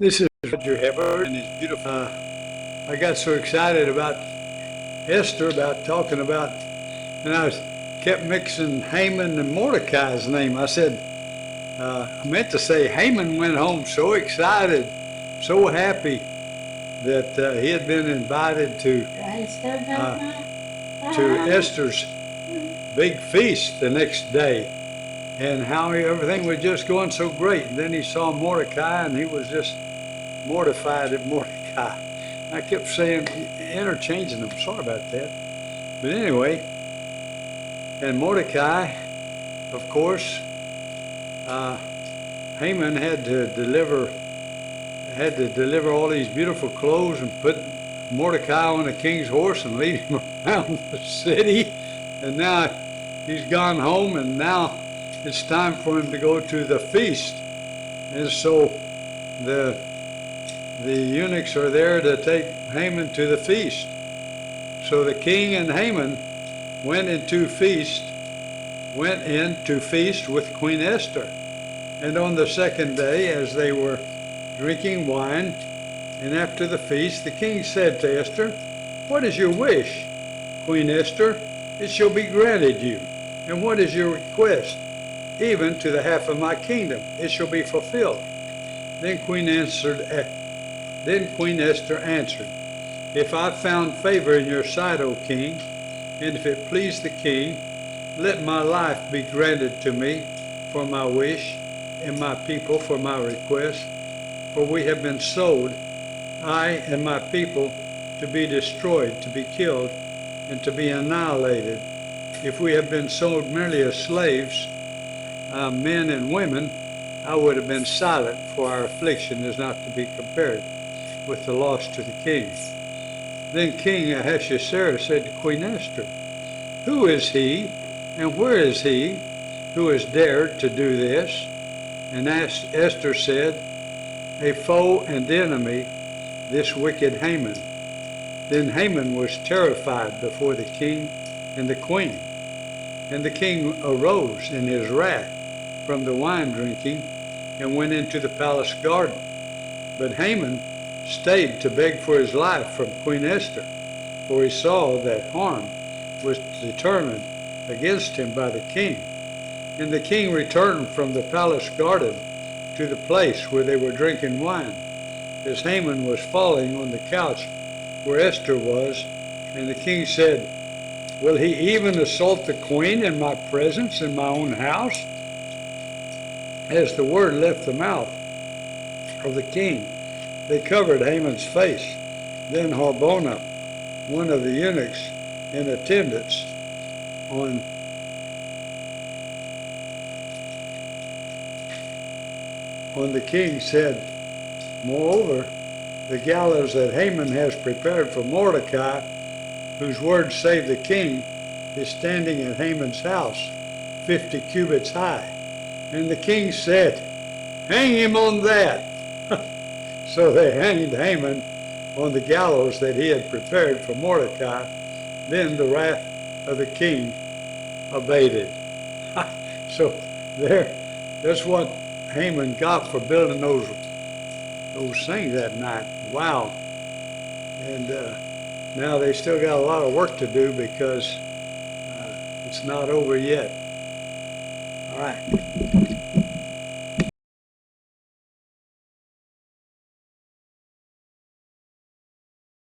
This is Roger Hebert and his beautiful. I got so excited about Esther, about talking about, and kept mixing Haman and Mordecai's name. I said, I meant to say Haman went home so excited, so happy that he had been invited to Esther's big feast the next day, and how everything was just going so great. And then he saw Mordecai, and he was just mortified at Mordecai. I kept saying, interchanging them. Sorry about that. But anyway, and Mordecai, of course, Haman had to deliver all these beautiful clothes and put Mordecai on the king's horse and lead him around the city. And now he's gone home, and now it's time for him to go to the feast. And so the eunuchs are there to take Haman to the feast. So the king and Haman went in to feast with Queen Esther. And on the second day, as they were drinking wine, and after the feast, the king said to Esther, "What is your wish, Queen Esther? It shall be granted you. And what is your request? Even to the half of my kingdom, it shall be fulfilled." Then Queen Esther answered, "If I found favor in your sight, O king, and if it please the king, let my life be granted to me for my wish, and my people for my request. For we have been sold, I and my people, to be destroyed, to be killed, and to be annihilated. If we have been sold merely as slaves, men and women, I would have been silent, for our affliction is not to be compared with the loss to the king." Then King Ahasuerus said to Queen Esther, "Who is he, and where is he who has dared to do this?" And Esther said, "A foe and enemy, this wicked Haman." Then Haman was terrified before the king and the queen. And the king arose in his wrath from the wine drinking and went into the palace garden. But Haman stayed to beg for his life from Queen Esther, for he saw that harm was determined against him by the king. And the king returned from the palace garden to the place where they were drinking wine, as Haman was falling on the couch where Esther was. And the king said, "Will he even assault the queen in my presence in my own house?" As the word left the mouth of the king, they covered Haman's face. Then Harbona, one of the eunuchs in attendance on the king, said, "Moreover, the gallows that Haman has prepared for Mordecai, whose word saved the king, is standing at Haman's house, 50 cubits high." And the king said, "Hang him on that." So they hanged Haman on the gallows that he had prepared for Mordecai. Then the wrath of the king abated. So that's what Haman got for building those things that night. Wow. And now they still got a lot of work to do, because it's not over yet. All right.